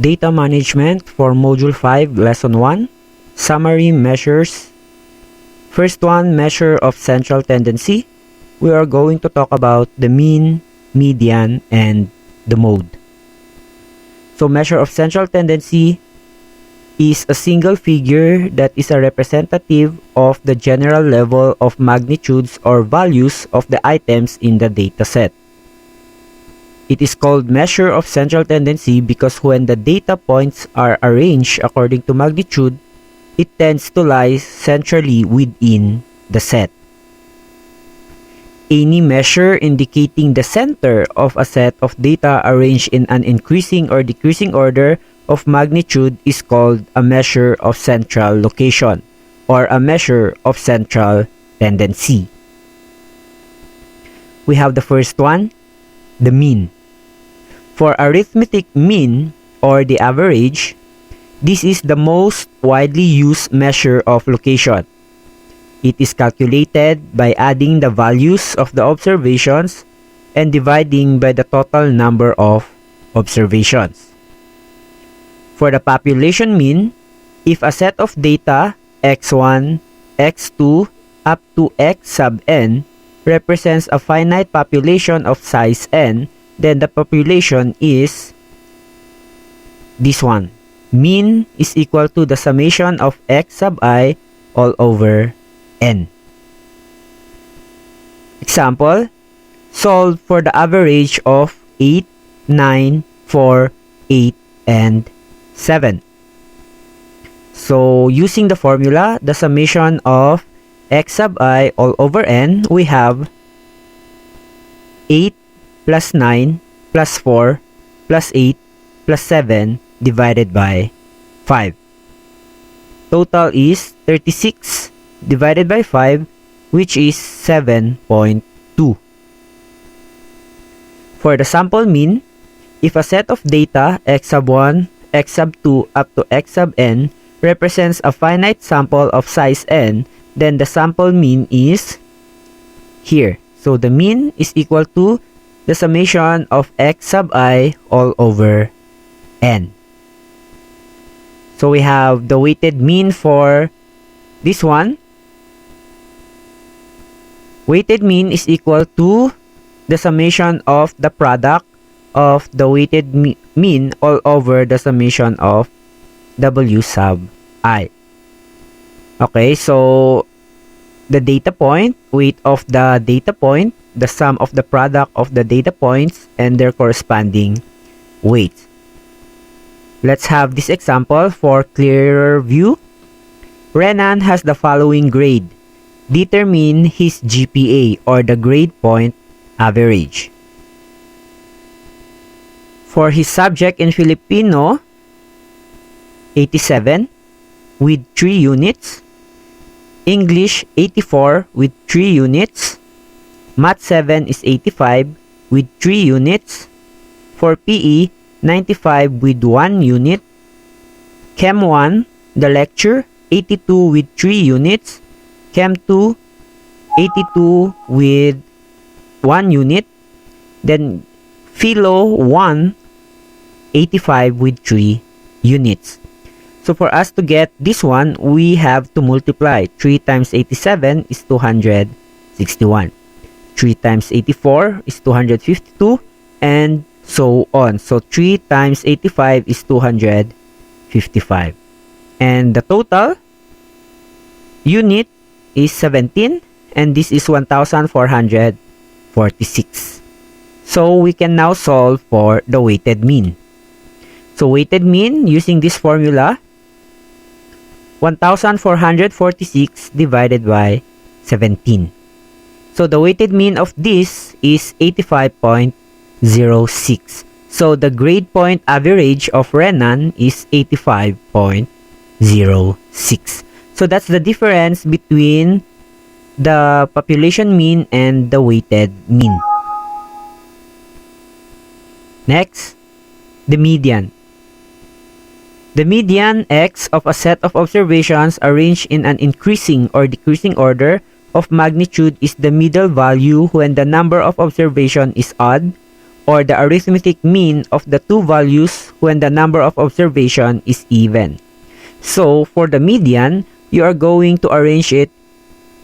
Data Management for Module 5, Lesson 1, Summary Measures. First one, Measure of Central Tendency. We are going to talk about the mean, median, and the mode. So measure of central tendency is a single figure that is a representative of the general level of magnitudes or values of the items in the dataset. It is called measure of central tendency because when the data points are arranged according to magnitude, it tends to lie centrally within the set. Any measure indicating the center of a set of data arranged in an increasing or decreasing order of magnitude is called a measure of central location or a measure of central tendency. We have the first one, the mean. For arithmetic mean or the average, this is the most widely used measure of location. It is calculated by adding the values of the observations and dividing by the total number of observations. For the population mean, if a set of data x1, x2, up to x sub n represents a finite population of size n, then the population is this one. Mean is equal to the summation of x sub I all over n. Example, solve for the average of 8, 9, 4, 8, and 7. So, using the formula, the summation of x sub I all over n, we have 8 plus 9 plus 4 plus 8 plus 7 divided by 5. Total is 36 divided by 5, which is 7.2. For the sample mean, if a set of data x sub 1, x sub 2 up to x sub n represents a finite sample of size n, then the sample mean is here. So the mean is equal to the summation of x sub I all over n. So we have the weighted mean for this one. Weighted mean is equal to the summation of the product of the weighted mean all over the summation of w sub I. Okay, so the data point, weight of the data point, the sum of the product of the data points, and their corresponding weights. Let's have this example for clearer view. Renan has the following grade. Determine his GPA or the grade point average. For his subject in Filipino, 87 with 3 units. English, 84 with 3 units. Math 7 is 85 with 3 units. For PE, 95 with 1 unit. Chem 1, the lecture, 82 with 3 units. Chem 2, 82 with 1 unit. Then Philo 1, 85 with 3 units. So for us to get this one, we have to multiply. 3 times 87 is 261. 3 times 84 is 252, and so on. So 3 times 85 is 255. And the total unit is 17, and this is 1,446. So we can now solve for the weighted mean. So weighted mean, using this formula, 1,446 divided by 17. So the weighted mean of this is 85.06. So the grade point average of Renan is 85.06. So that's the difference between the population mean and the weighted mean. Next, the median. The median x of a set of observations arranged in an increasing or decreasing order of magnitude is the middle value when the number of observation is odd or the arithmetic mean of the two values when the number of observation is even. So, for the median, you are going to arrange it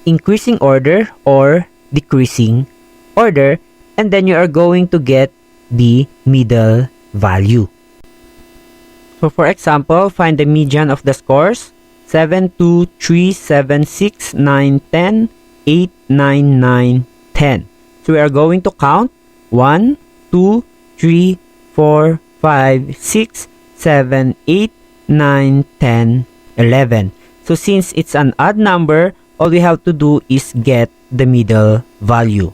increasing order or decreasing order, and then you are going to get the middle value. So, for example, find the median of the scores 7, 2, 3, 7, 6, 9, 10, 8, 9, 9, 10. So, we are going to count 1, 2, 3, 4, 5, 6, 7, 8, 9, 10, 11. So since it's an odd number, all we have to do is get the middle value.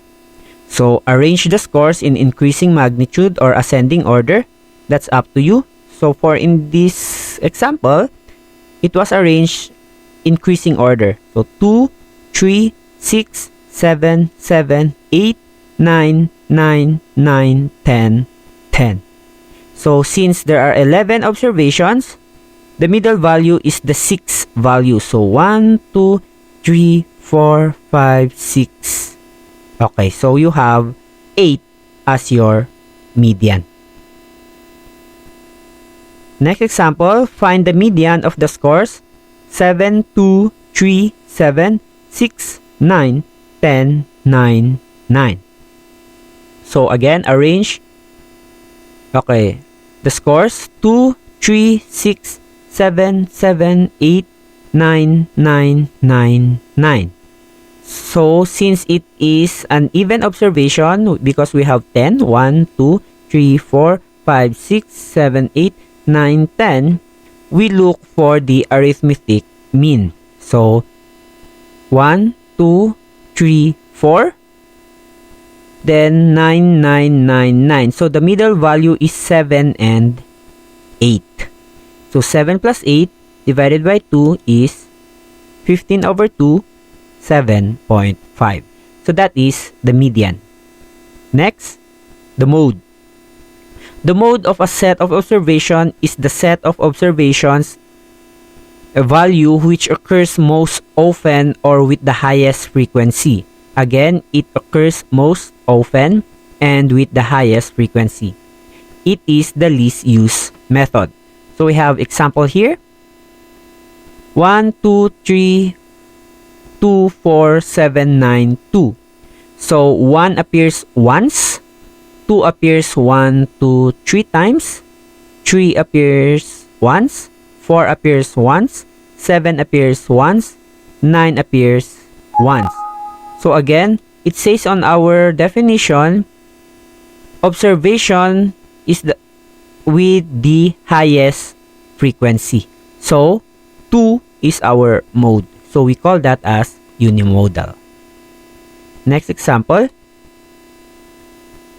So arrange the scores in increasing magnitude or ascending order. That's up to you. So for in this example, it was arranged increasing order. So 2, 3, 6, 7, 7, 8, 9, 9, 9, 10, 10. So since there are 11 observations, the middle value is the 6th value. So 1, 2, 3, 4, 5, 6. Okay, so you have 8 as your median. Next example, find the median of the scores 7, 2, 3, 7, 6, 9, 10, 9, 9. So again, arrange. Okay, the scores 2, 3, 6, 7, 7, 8, 9, 9, 9, 9. So since it is an even observation, because we have 10, 1, 2, 3, 4, 5, 6, 7, 8, 9, 10, we look for the arithmetic mean. So 1, 2, 3, 4. Then 9, 9, 9, 9. So the middle value is 7 and 8. So 7 plus 8 divided by 2 is 15 over 2, 7.5. So that is the median. Next, the mode. The mode of a set of observation is the set of observations, a value which occurs most often or with the highest frequency. Again, it occurs most often and with the highest frequency. It is the least used method. So we have example here. 1, 2, 3, 2, 4, 7, 9, 2. So 1 appears once, 2 appears 1, 2, 3 times, 3 appears once, 4 appears once, 7 appears once, 9 appears once. So again, it says on our definition, observation is with the highest frequency. So 2 is our mode. So we call that as unimodal. Next example.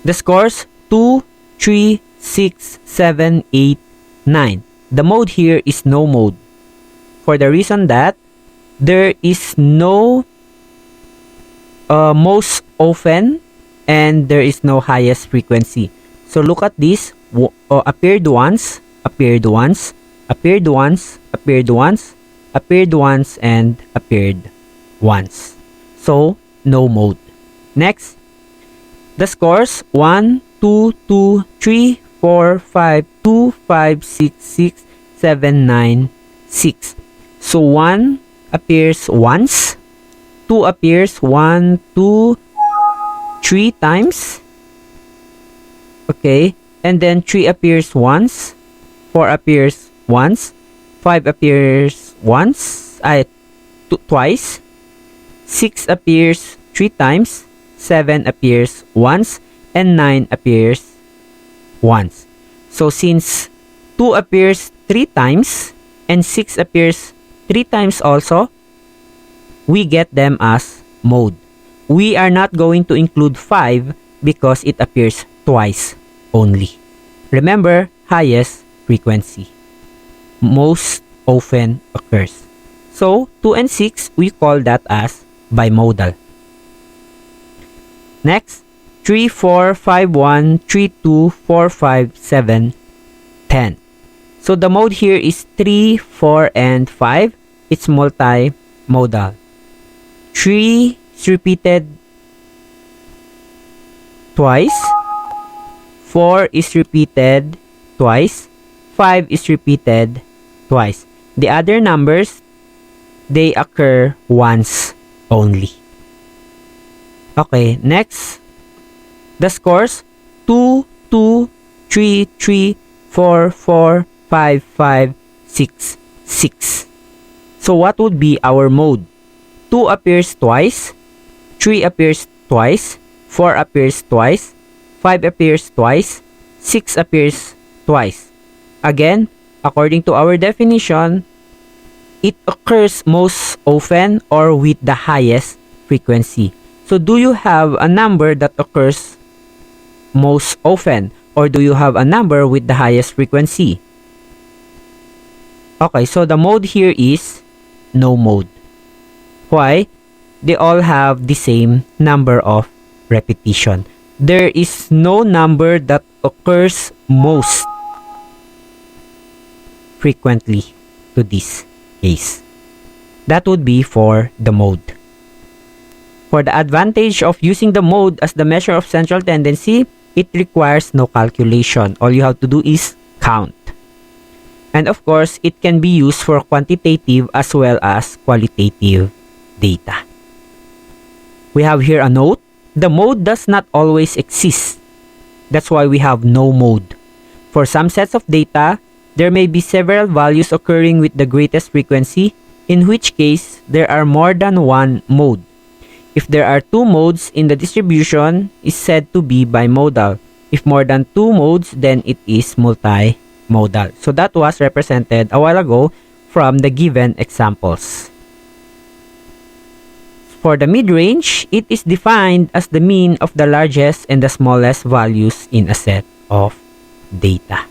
The scores 2, 3, 6, 7, 8, 9. The mode here is no mode. For the reason that there is no most often and there is no highest frequency. So look at this. Appeared once, appeared once, appeared once, appeared once, appeared once, and appeared once. So no mode. Next, the scores 1, 2, 2, 3, 4, 5, 2, 5, 6, 6, 7, 9, 6. So 1 appears once, 2 appears 1, 2, 3 times. Okay, and then 3 appears once, 4 appears once, 5 appears once, twice, 6 appears 3 times, 7 appears once, and 9 appears once. So since 2 appears 3 times and 6 appears 3 times also, we get them as mode. We are not going to include 5 because it appears twice only. Remember, highest frequency. Most often occurs. So 2 and 6, we call that as bimodal. Next, 3, 4, 5, 1, 3, 2, 4, 5, 7, 10. So the mode here is 3, 4, and 5. It's multimodal. 3 is repeated twice. 4 is repeated twice, 5 is repeated twice. The other numbers, they occur once only. Okay, next. The scores 2, 2, 3, 3, 4, 4, 5, 5, 6, 6. So what would be our mode? 2 appears twice, 3 appears twice, 4 appears twice, 5 appears twice, 6 appears twice. Again, according to our definition, it occurs most often or with the highest frequency. So do you have a number that occurs most often, or do you have a number with the highest frequency? Okay, so the mode here is no mode. Why? They all have the same number of repetition. There is no number that occurs most frequently to this case. That would be for the mode. For the advantage of using the mode as the measure of central tendency, it requires no calculation. All you have to do is count. And of course, it can be used for quantitative as well as qualitative data. We have here a note. The mode does not always exist. That's why we have no mode. For some sets of data, there may be several values occurring with the greatest frequency, in which case there are more than one mode. If there are two modes in the distribution, is said to be bimodal. If more than two modes, then it is multimodal. So that was represented a while ago from the given examples. For the mid-range, it is defined as the mean of the largest and the smallest values in a set of data.